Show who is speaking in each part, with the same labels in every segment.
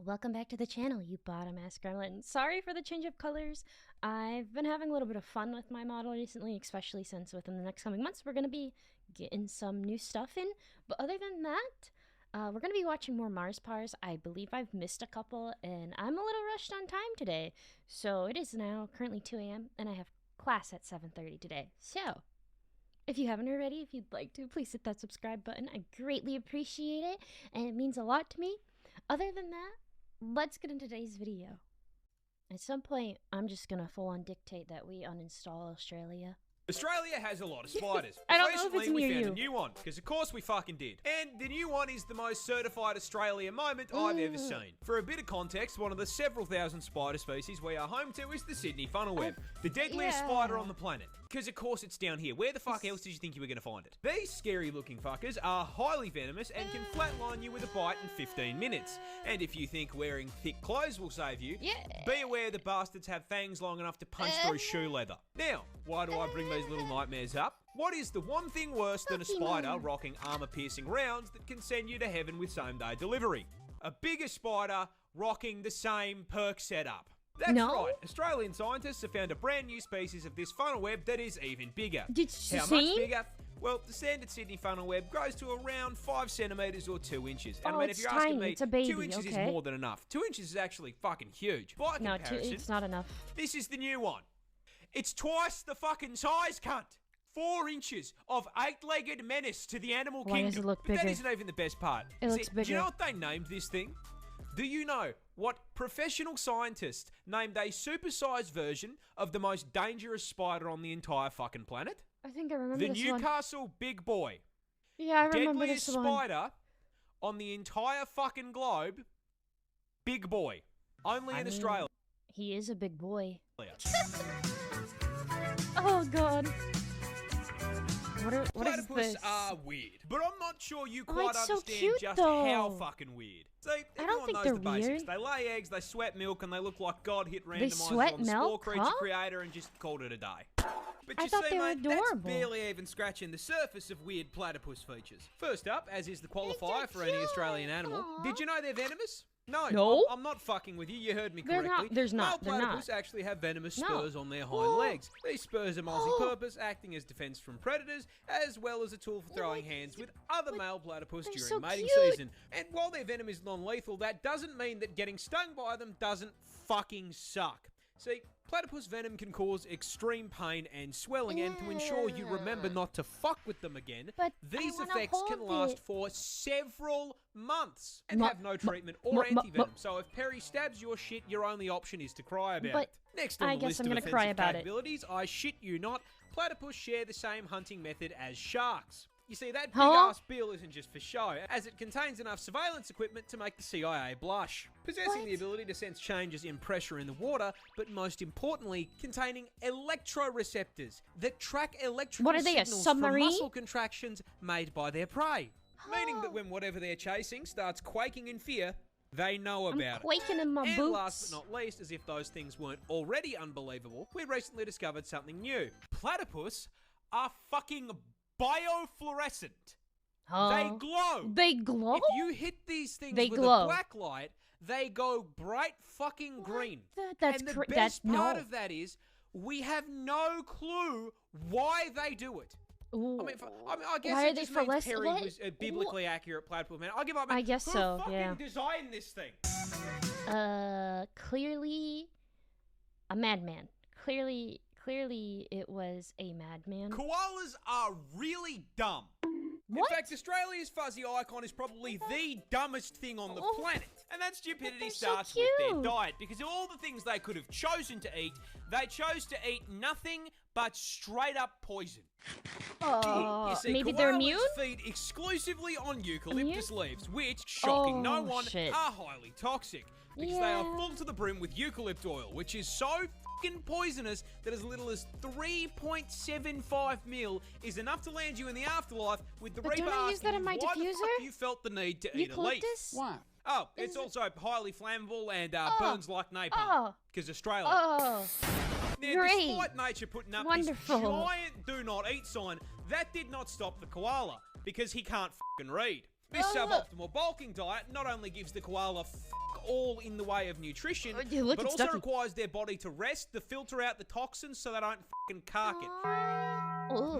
Speaker 1: welcome back to the channel, you bottom-ass gremlin. Sorry for the change of colors. I've been having a little bit of fun with my model recently, especially since within the next coming months we're going to be getting some new stuff in. But other than that, we're going to be watching more Moreparz. I believe I've missed a couple, and I'm a little rushed on time today. So it is now currently 2 a.m., and I have class at 7:30 today. So if you haven't already, if you'd like to, please hit that subscribe button. I greatly appreciate it, and it means a lot to me. Other than that, let's get into today's video. At some point, I'm just gonna full-on dictate that we uninstall Australia.
Speaker 2: Australia has a lot of spiders.
Speaker 1: I don't know if it's
Speaker 2: we
Speaker 1: me or
Speaker 2: found
Speaker 1: you.
Speaker 2: a new one, because of course we fucking did. And the new one is the most certified Australia moment I've ever seen. For a bit of context, one of the several thousand spider species we are home to is the Sydney funnelweb, the deadliest spider on the planet. Because of course it's down here. Where the fuck else did you think you were going to find it? These scary looking fuckers are highly venomous and can flatline you with a bite in 15 minutes. And if you think wearing thick clothes will save you, be aware the bastards have fangs long enough to punch through shoe leather. Now, why do I bring these little nightmares up? What is the one thing worse than a spider rocking armor-piercing rounds that can send you to heaven with same-day delivery? A bigger spider rocking the same perk setup. That's right. Australian scientists have found a brand new species of this funnelweb that is even bigger. How much bigger? Well, the standard Sydney funnelweb grows to around 5 centimetres or 2 inches. And I mean, if you're asking me, 2 inches is more than enough. 2 inches is actually fucking huge. By comparison,
Speaker 1: it's not enough.
Speaker 2: This is the new one. It's twice the fucking size, cunt. 4 inches of 8-legged menace to the animal kingdom.
Speaker 1: Why does it look bigger?
Speaker 2: But that isn't even the best part.
Speaker 1: It looks bigger.
Speaker 2: Do you know what they named this thing? Do you know what professional scientist named a supersized version of the most dangerous spider on the entire fucking planet?
Speaker 1: I think I remember this
Speaker 2: The Newcastle Big Boy.
Speaker 1: Yeah, I remember
Speaker 2: Deadliest
Speaker 1: this one.
Speaker 2: spider on the entire fucking globe. Big Boy. Only in Australia.
Speaker 1: He is a big boy. Oh god. What is
Speaker 2: Platypus
Speaker 1: this?
Speaker 2: are weird, but I'm not sure you quite
Speaker 1: it's so
Speaker 2: understand
Speaker 1: cute,
Speaker 2: just
Speaker 1: though.
Speaker 2: how fucking weird. So everyone
Speaker 1: think
Speaker 2: knows
Speaker 1: they're
Speaker 2: the basics.
Speaker 1: weird.
Speaker 2: They lay eggs, they sweat milk, and they look like God hit randomizers
Speaker 1: sweat
Speaker 2: on the Spore
Speaker 1: milk,
Speaker 2: Creature
Speaker 1: huh?
Speaker 2: Creator and just called it a day. But
Speaker 1: I
Speaker 2: you
Speaker 1: thought
Speaker 2: see,
Speaker 1: they were
Speaker 2: mate, that's
Speaker 1: adorable.
Speaker 2: barely even scratching the surface of weird platypus features. First up, as is the qualifier for any Australian animal, did you know they're venomous? No. I'm not fucking with you. You heard me correctly. Male platypus actually have venomous spurs on their hind legs. These spurs are multi-purpose, acting as defense from predators, as well as a tool for throwing hands with other male platypus during mating season. And while their venom is non-lethal, that doesn't mean that getting stung by them doesn't fucking suck. See, platypus venom can cause extreme pain and swelling, and to ensure you remember not to fuck with them again, these effects can last for several months and have no treatment or anti-venom. So if Perry stabs your shit, your only option is to cry about it. Next on the list of offensive capabilities, I shit you not, platypus share the same hunting method as sharks. You see, that big-ass bill isn't just for show, as it contains enough surveillance equipment to make the CIA blush. Possessing the ability to sense changes in pressure in the water, but most importantly, containing electroreceptors that track electrical signals from muscle contractions made by their prey. Meaning that when whatever they're chasing starts quaking in fear, they know about it.
Speaker 1: Quaking in my boots.
Speaker 2: And last but not least, as if those things weren't already unbelievable, we recently discovered something new. Platypus are fucking biofluorescent. They glow.
Speaker 1: They glow?
Speaker 2: If you hit these things with a black light, they go bright fucking green.
Speaker 1: That's
Speaker 2: and the best part of that is, we have no clue why they do it. I mean, I guess it just means Perry was a biblically accurate platypus man. I'll give up.
Speaker 1: I guess so, yeah.
Speaker 2: Who fucking designed this thing?
Speaker 1: Clearly a madman. Clearly it was a madman.
Speaker 2: Koalas are really dumb. In fact, Australia's fuzzy icon is probably the dumbest thing on the planet. And that stupidity starts with their diet, because of all the things they could have chosen to eat, they chose to eat nothing but straight up poison. You see,
Speaker 1: maybe they're immune?
Speaker 2: Feed exclusively on eucalyptus leaves, which, shocking no one, are highly toxic. Because they are full to the brim with eucalypt oil, which is so fucking poisonous that as little as 3.75 mil is enough to land you in the afterlife, with the Reaper asking you why the fuck you felt the need to eat a leaf.
Speaker 1: Why?
Speaker 2: Oh, it's also highly flammable and burns like napalm. Because Australia. Now, despite nature putting up this giant do not eat sign, that did not stop the koala, because he can't fucking read. This suboptimal bulking diet not only gives the koala all in the way of nutrition, but also requires their body to rest, to filter out the toxins so they don't fucking cark it.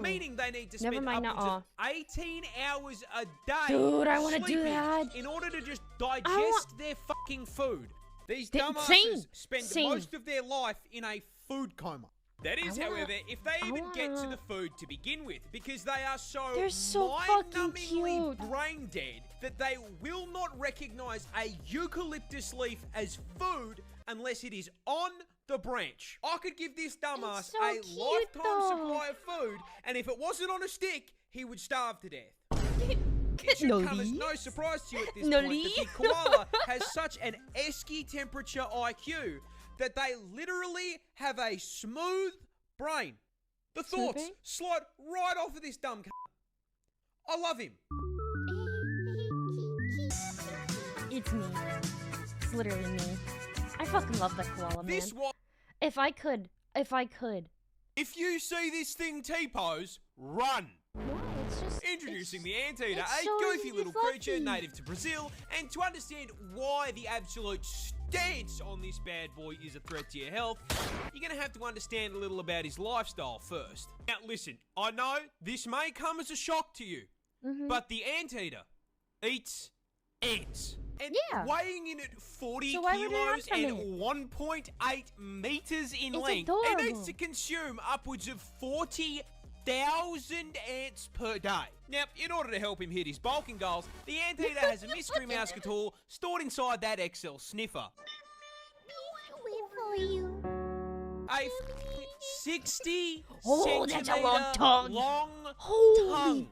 Speaker 2: Meaning they need to spend upwards of 18 hours a day
Speaker 1: Dude, I want to do that.
Speaker 2: in order to just digest their fucking food. These dumbasses spend most of their life in a food coma. That is, however, if they even get to the food to begin with, because they are so mind-numbingly brain dead that they will not recognize a eucalyptus leaf as food unless it is on the branch. I could give this dumbass a lifetime supply of food, and if it wasn't on a stick, he would starve to death. It should come as no surprise to you at this point that the koala has such an esky temperature IQ that they literally have a smooth brain. The thoughts slide right off of this dumb c***. I love him.
Speaker 1: It's me. It's literally me. I fucking love the koala, man. If I could.
Speaker 2: If you see this thing T-pose, run.
Speaker 1: No, it's just...
Speaker 2: Introducing the Anteater, a goofy little creature native to Brazil, and to understand why the absolute stance on this bad boy is a threat to your health, you're going to have to understand a little about his lifestyle first. Now listen, I know this may come as a shock to you, but the Anteater eats ants. And weighing in at 40 kilos and 1.8 meters in length, it needs to consume upwards of 40,000 ants per day. Now, in order to help him hit his bulking goals, the Anteater has a mystery mouse tool stored inside that XL sniffer. A 60 centimeter long tongue.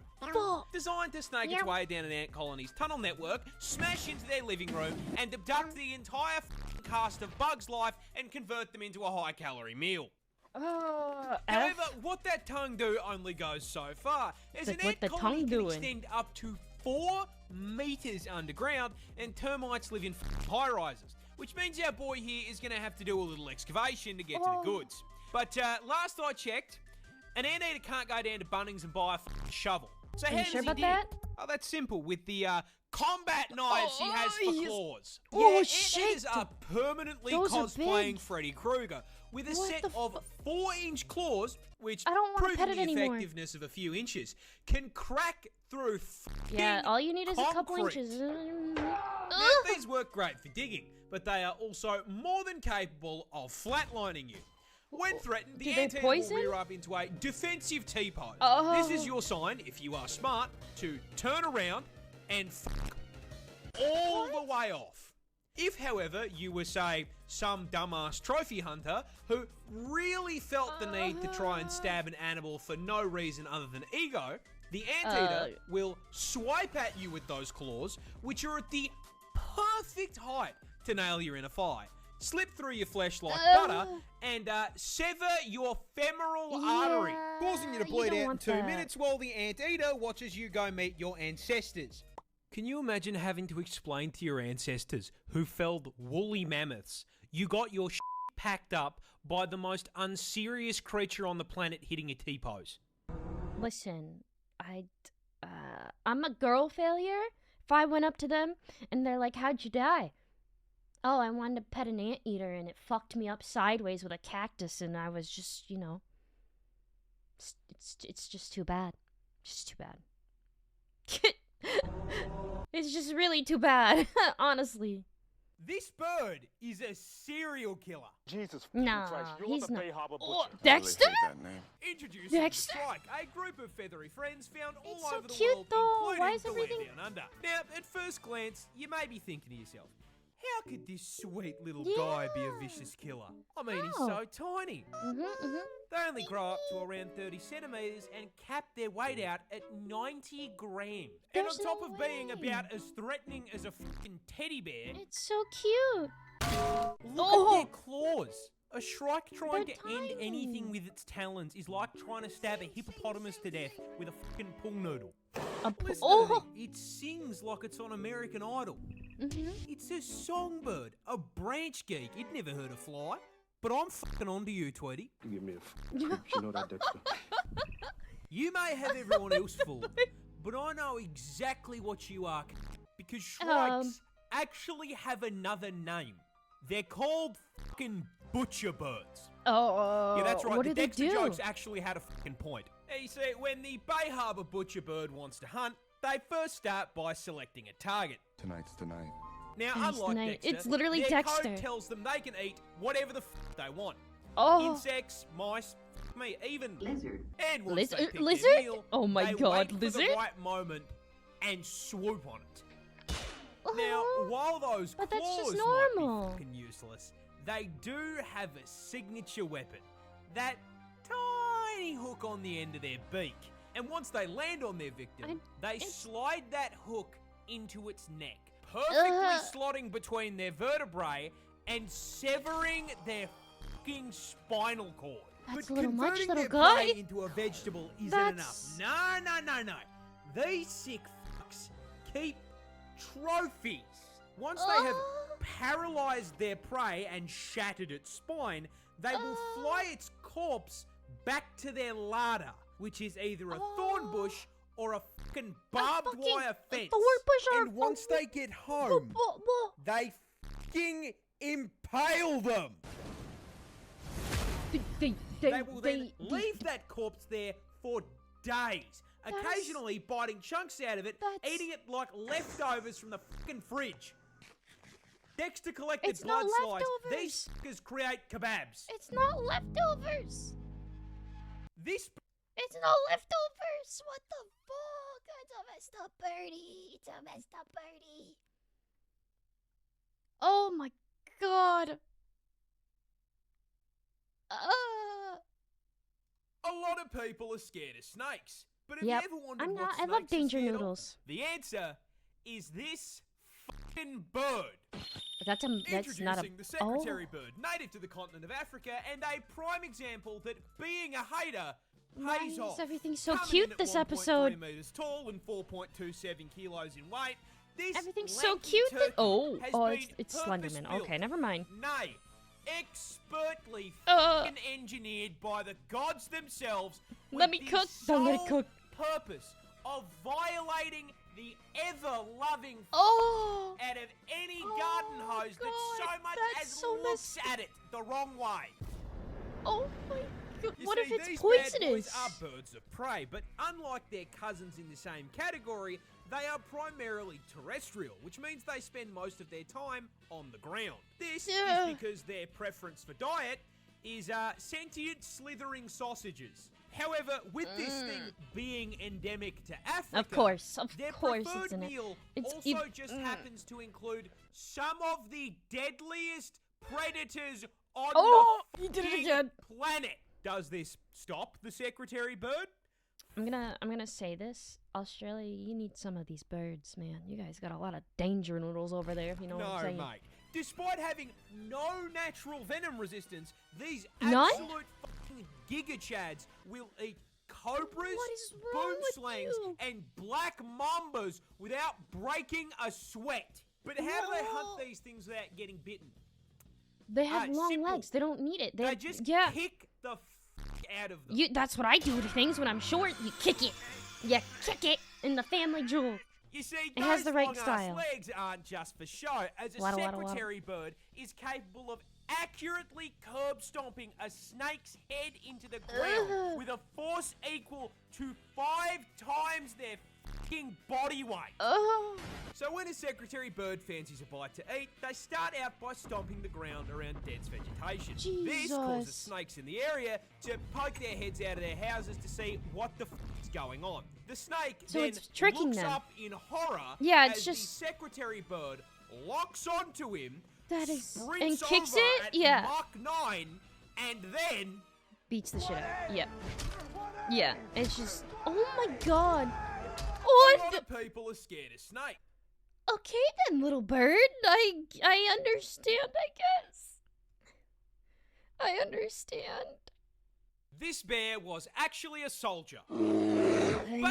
Speaker 2: Designed to snake its way down an ant colony's tunnel network, smash into their living room, and abduct the entire cast of Bug's life and convert them into a high-calorie meal. However, what that tongue do only goes so far, as an ant colony can extend up to 4 meters underground, and termites live in high-rises, which means our boy here is going to have to do a little excavation to get to the goods. But last I checked, an anteater can't go down to Bunnings and buy a shovel. So how does he do that? Oh, that's simple. With the combat knives he has for claws. Anteaters are permanently cosplaying Freddy Krueger with a set of 4-inch claws, which, proving the effectiveness of a few inches, can crack through
Speaker 1: all you need is a couple inches.
Speaker 2: Now, these work great for digging, but they are also more than capable of flatlining you. When threatened, the Anteater will rear up into a defensive T-pose. This is your sign, if you are smart, to turn around and all the way off. If, however, you were, say, some dumbass trophy hunter who really felt the need to try and stab an animal for no reason other than ego, the Anteater will swipe at you with those claws, which are at the perfect height to nail your inner thigh, slip through your flesh like butter, and sever your femoral artery, causing you to bleed out in 2 minutes while the Anteater watches you go meet your ancestors. Can you imagine having to explain to your ancestors who felled woolly mammoths you got your shit packed up by the most unserious creature on the planet hitting a T-pose?
Speaker 1: Listen, I'm a girl failure. If I went up to them and they're like, "How'd you die?" "Oh, I wanted to pet an anteater and it fucked me up sideways with a cactus and I was just, you know, it's just too bad. Just too bad." It's just really too bad, honestly.
Speaker 2: This bird is a serial killer.
Speaker 3: Jesus Christ, you're the Bay Harbor butcher.
Speaker 1: Dexter?
Speaker 2: Introducing Strike, a group of feathery friends found all over the
Speaker 1: cute,
Speaker 2: world,
Speaker 1: though.
Speaker 2: including
Speaker 1: Why is
Speaker 2: the
Speaker 1: everything...
Speaker 2: land down under. Now, at first glance, you may be thinking to yourself, how could this sweet little guy be a vicious killer? I mean, he's so tiny. They only grow up to around 30 centimetres and cap their weight out at 90 grams. And on top of being about as threatening as a fucking teddy bear...
Speaker 1: It's so cute.
Speaker 2: Look at their claws. A shrike trying to end anything with its talons is like trying to stab a hippopotamus to death with a fucking pool noodle. It sings like it's on American Idol. It's a songbird, a branch geek. It never heard a fly. But I'm fucking onto you, Tweety.
Speaker 3: Give me a you know that, Dexter.
Speaker 2: You may have everyone else fooled, but I know exactly what you are, because shrikes actually have another name. They're called fucking butcher birds.
Speaker 1: Oh,
Speaker 2: yeah, that's right.
Speaker 1: What
Speaker 2: the
Speaker 1: do they
Speaker 2: Dexter
Speaker 1: do?
Speaker 2: jokes actually had a fucking point. You see, when the Bay Harbour butcher bird wants to hunt, they first start by selecting a target.
Speaker 3: Tonight's the night.
Speaker 2: Now,
Speaker 1: Tonight's
Speaker 2: unlike
Speaker 1: the night.
Speaker 2: Dexter,
Speaker 1: It's literally
Speaker 2: their
Speaker 1: Dexter.
Speaker 2: code tells them they can eat whatever the fuck they want.
Speaker 1: Oh.
Speaker 2: Insects, mice, me, even
Speaker 4: lizard.
Speaker 2: And once they pick their
Speaker 1: Lizard?
Speaker 2: meal,
Speaker 1: Oh my
Speaker 2: they
Speaker 1: god,
Speaker 2: wait
Speaker 1: lizard?
Speaker 2: for the right moment and swoop on it.
Speaker 1: Oh.
Speaker 2: Now, while those
Speaker 1: But that's
Speaker 2: claws
Speaker 1: just
Speaker 2: might
Speaker 1: normal.
Speaker 2: be fucking useless, they do have a signature weapon. That tiny hook on the end of their beak. And once they land on their victim, they slide that hook into its neck, perfectly slotting between their vertebrae and severing their fucking spinal cord.
Speaker 1: That's
Speaker 2: But
Speaker 1: a little much,
Speaker 2: converting
Speaker 1: little
Speaker 2: their
Speaker 1: guy.
Speaker 2: prey into a vegetable isn't
Speaker 1: That's-
Speaker 2: enough. No. These sick fucks keep trophies. Once they have paralyzed their prey and shattered its spine, they will fly its corpse back to their larder, which is either a thorn bush or a fucking barbed wire fence.
Speaker 1: Thorn bush or
Speaker 2: and once they get home, they fucking impale them. They will then leave that corpse there for days, occasionally biting chunks out of it, eating it like leftovers from the fucking fridge. Dexter collected
Speaker 1: It's not
Speaker 2: blood slides.
Speaker 1: leftovers.
Speaker 2: These fuckers create kebabs.
Speaker 1: It's not leftovers.
Speaker 2: This
Speaker 1: It's not leftovers. What the fuck? It's a messed up birdie. It's a messed up birdie. Oh my god.
Speaker 2: A lot of people are scared of snakes. But have
Speaker 1: Yep.
Speaker 2: you ever wondered
Speaker 1: I'm
Speaker 2: what
Speaker 1: not. I
Speaker 2: snakes
Speaker 1: love
Speaker 2: are
Speaker 1: danger
Speaker 2: scared of?
Speaker 1: noodles.
Speaker 2: The answer is this fucking bird.
Speaker 1: That's not a.
Speaker 2: Introducing the secretary bird, native to the continent of Africa, and a prime example that being a hater
Speaker 1: Why
Speaker 2: pays
Speaker 1: is
Speaker 2: off.
Speaker 1: everything so
Speaker 2: Coming
Speaker 1: cute
Speaker 2: in at
Speaker 1: this
Speaker 2: 1.3
Speaker 1: episode?
Speaker 2: meters tall and 4.27 kilos in weight. This
Speaker 1: Everything's so
Speaker 2: lanky
Speaker 1: cute.
Speaker 2: turkey has been
Speaker 1: It's Slenderman.
Speaker 2: purpose-built,
Speaker 1: Okay, never mind.
Speaker 2: Nay, expertly
Speaker 1: Uh.
Speaker 2: fucking engineered by the gods themselves.
Speaker 1: Let
Speaker 2: with
Speaker 1: me
Speaker 2: the
Speaker 1: cook. Don't let it
Speaker 2: sole
Speaker 1: cook.
Speaker 2: Purpose of violating the ever-loving
Speaker 1: Oh.
Speaker 2: out of any garden hose that so
Speaker 1: God,
Speaker 2: much
Speaker 1: that's
Speaker 2: as
Speaker 1: so
Speaker 2: looks at it the wrong way.
Speaker 1: Oh my god.
Speaker 2: You
Speaker 1: What
Speaker 2: see,
Speaker 1: if it's
Speaker 2: these
Speaker 1: poisonous?
Speaker 2: bad boys are birds of prey, but unlike their cousins in the same category, they are primarily terrestrial, which means they spend most of their time on the ground. This is because their preference for diet is sentient slithering sausages. However, with this thing being endemic to Africa,
Speaker 1: Of course
Speaker 2: their
Speaker 1: it's
Speaker 2: preferred
Speaker 1: in it.
Speaker 2: meal
Speaker 1: It's
Speaker 2: also just happens to include some of the deadliest predators on the
Speaker 1: you did it
Speaker 2: fucking
Speaker 1: again.
Speaker 2: planet. Does this stop the secretary bird?
Speaker 1: I'm gonna say this. Australia, you need some of these birds, man. You guys got a lot of danger noodles over there, if you know what I'm
Speaker 2: No,
Speaker 1: saying.
Speaker 2: mate. Despite having no natural venom resistance, these
Speaker 1: None?
Speaker 2: absolute fucking gigachads will eat cobras,
Speaker 1: What is wrong
Speaker 2: boom
Speaker 1: with
Speaker 2: slangs,
Speaker 1: you?
Speaker 2: and black mambas without breaking a sweat. But how do they hunt these things without getting bitten?
Speaker 1: They have long
Speaker 2: simple.
Speaker 1: legs. They don't need it.
Speaker 2: They just kick the fuck out of them.
Speaker 1: That's what I do to things when I'm short. You kick it. You kick it in the family jewel.
Speaker 2: You see,
Speaker 1: It has
Speaker 2: those
Speaker 1: the right
Speaker 2: long-ass
Speaker 1: style.
Speaker 2: legs aren't just for show, as a
Speaker 1: Waddle, waddle, waddle.
Speaker 2: secretary bird is capable of accurately curb stomping a snake's head into the ground with a force equal to 5 times their fucking body weight.
Speaker 1: Oh.
Speaker 2: So when a secretary bird fancies a bite to eat, they start out by stomping the ground around dense vegetation. This causes
Speaker 1: Jesus.
Speaker 2: snakes in the area to poke their heads out of their houses to see what the f is going on. The snake
Speaker 1: So
Speaker 2: then
Speaker 1: it's tricking
Speaker 2: looks
Speaker 1: them.
Speaker 2: up in horror
Speaker 1: Yeah, it's
Speaker 2: as
Speaker 1: just-
Speaker 2: the secretary bird locks onto him,
Speaker 1: That is-
Speaker 2: sprints
Speaker 1: and kicks
Speaker 2: over
Speaker 1: it?
Speaker 2: at
Speaker 1: Yeah.
Speaker 2: Mach 9, and then
Speaker 1: Beats the shit out. Yeah. Yeah. It's just. Oh my god. What?
Speaker 2: a lot of people are scared of snakes.
Speaker 1: Okay then, little bird. I understand, I guess. I understand.
Speaker 2: This bear was actually a soldier. But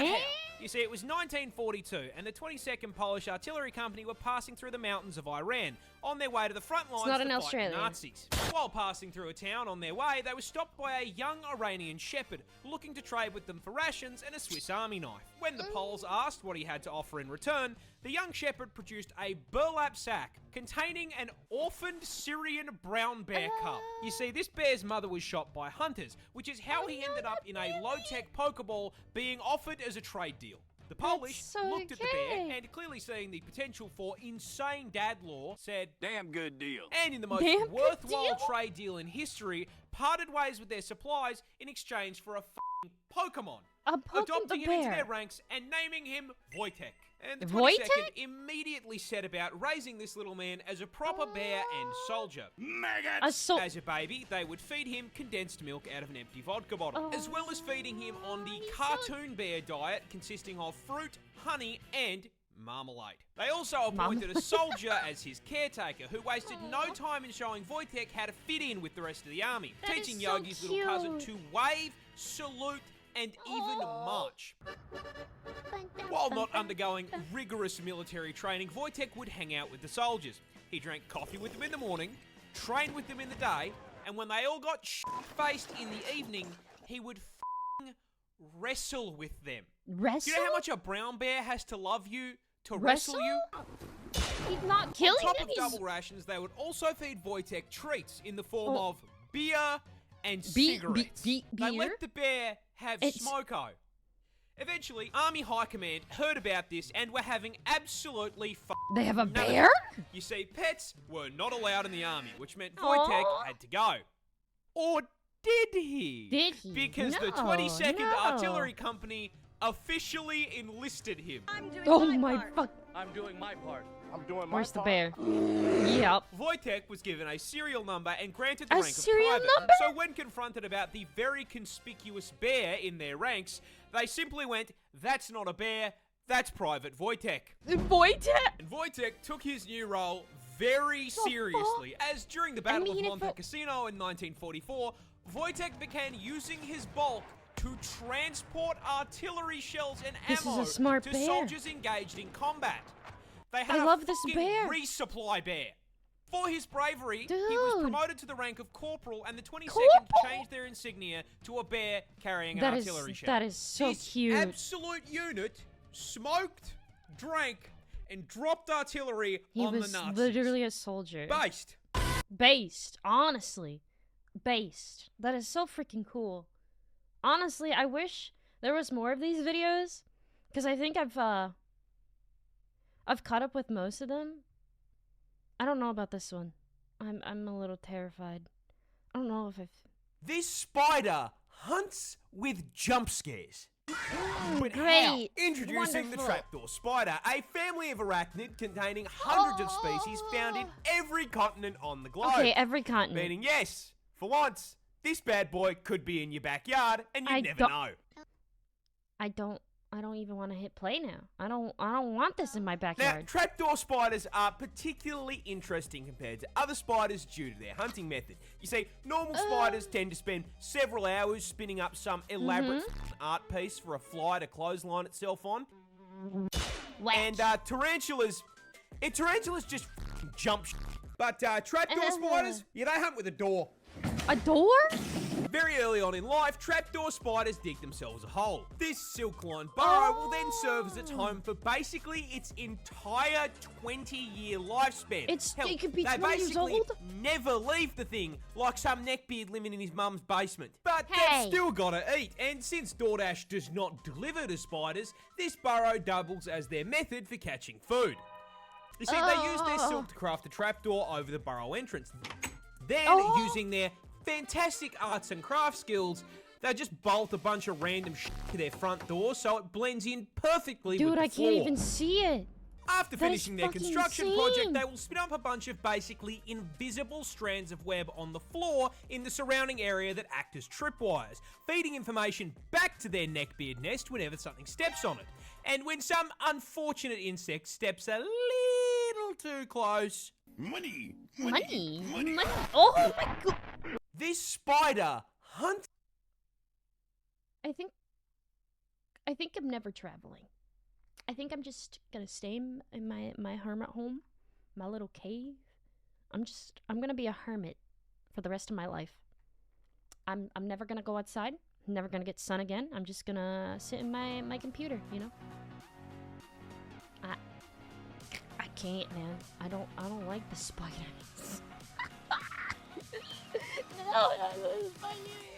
Speaker 2: how? You see, it was 1942, and the 22nd Polish Artillery Company were passing through the mountains of Iran on their way to the front lines to fight Nazis. While passing through a town on their way, they were stopped by a young Iranian shepherd looking to trade with them for rations and a Swiss Army knife. When the Poles asked what he had to offer in return, the young shepherd produced a burlap sack containing an orphaned Syrian brown bear cub. You see, this bear's mother was shot by hunters, which is how he ended up in a low-tech Pokeball being offered as a trade deal. The Polish looked at the bear and, clearly seeing the potential for insane dad lore, said, "Damn good deal." And in the most worthwhile trade deal in history, parted ways with their supplies in exchange for a f***ing Pokemon. Adopting him into their ranks and naming him Voytech. And the 22nd immediately set about raising this little man as a proper bear and soldier. As a baby, they would feed him condensed milk out of an empty vodka bottle, as well as feeding him on the cartoon bear diet consisting of fruit, honey, and marmalade. They also appointed a soldier as his caretaker, who wasted no time in showing Voytech how to fit in with the rest of the army, teaching Yogi's little cousin to wave, salute, and even march. While not undergoing rigorous military training, Voytech would hang out with the soldiers. He drank coffee with them in the morning, trained with them in the day, and when they all got shit-faced in the evening, he would wrestle with them.
Speaker 1: Wrestle?
Speaker 2: Do you know how much a brown bear has to love you to wrestle you?
Speaker 1: He's not killing
Speaker 2: On top of double rations, they would also feed Voytech treats in the form of beer and cigarettes. They let the bear have smoko. Eventually, Army High Command heard about this and were having absolutely
Speaker 1: They have a bear?
Speaker 2: You see, pets were not allowed in the army, which meant Voytech had to go. Or did he?
Speaker 1: Did he?
Speaker 2: Because the 22nd Artillery Company officially enlisted him.
Speaker 1: I'm doing my part.
Speaker 3: I'm doing my part.
Speaker 1: Where's the bear? Yep.
Speaker 2: Voytech was given a serial number and granted the rank of private. So when confronted about the very conspicuous bear in their ranks, they simply went, "That's not a bear, that's Private Voytech."
Speaker 1: Voytech?
Speaker 2: And Voytech took his new role very seriously, as during the Battle of Monte Cassino in 1944, Voytech began using his bulk to transport artillery shells and ammo to soldiers engaged in combat. They had a resupply bear. For his bravery, he was promoted to the rank of corporal, and the 22nd changed their insignia to a bear carrying an artillery shell.
Speaker 1: That is so cute.
Speaker 2: This absolute unit smoked, drank, and dropped artillery on the Nazis.
Speaker 1: He was literally a soldier.
Speaker 2: Based.
Speaker 1: Honestly. Based. That is so freaking cool. Honestly, I wish there was more of these videos, because I think I've caught up with most of them. I don't know about this one. I'm a little terrified. I don't know if I've...
Speaker 2: This spider hunts with jump scares. But
Speaker 1: great.
Speaker 2: How? Introducing the Trapdoor spider, a family of arachnid containing hundreds of species found in every continent on the globe.
Speaker 1: Okay, every continent.
Speaker 2: Meaning, yes, for once, this bad boy could be in your backyard, and you'd never know.
Speaker 1: I don't even want to hit play now. I don't want this in my backyard.
Speaker 2: Now, trapdoor spiders are particularly interesting compared to other spiders due to their hunting method. You see, normal spiders tend to spend several hours spinning up some elaborate art piece for a fly to clothesline itself on. And tarantulas just jump But trapdoor spiders, yeah, they hunt with a door.
Speaker 1: A door?
Speaker 2: Very early on in life, trapdoor spiders dig themselves a hole. This silk-lined burrow will then serve as its home for basically its entire 20-year lifespan.
Speaker 1: It could be 20 years old?
Speaker 2: They basically never leave the thing, like some neckbeard living in his mum's basement. But they've still gotta eat, and since DoorDash does not deliver to spiders, this burrow doubles as their method for catching food. You see, they use their silk to craft a trapdoor over the burrow entrance. Then, using their fantastic arts and craft skills, they just bolt a bunch of random shit to their front door so it blends in perfectly with the floor.
Speaker 1: Dude, I can't even see it.
Speaker 2: After finishing their construction project, they will spin up a bunch of basically invisible strands of web on the floor in the surrounding area that act as tripwires, feeding information back to their neckbeard nest whenever something steps on it. And when some unfortunate insect steps a little too close...
Speaker 3: Money!
Speaker 1: Oh my god!
Speaker 2: This spider hunts...
Speaker 1: I think I think I'm never traveling. I think I'm just gonna stay in my hermit home, my little cave. I'm gonna be a hermit for the rest of my life. I'm never gonna go outside. I'm never gonna get sun again. I'm just gonna sit in my computer, you know? I can't, man. I don't like the spiders. No, the spiders.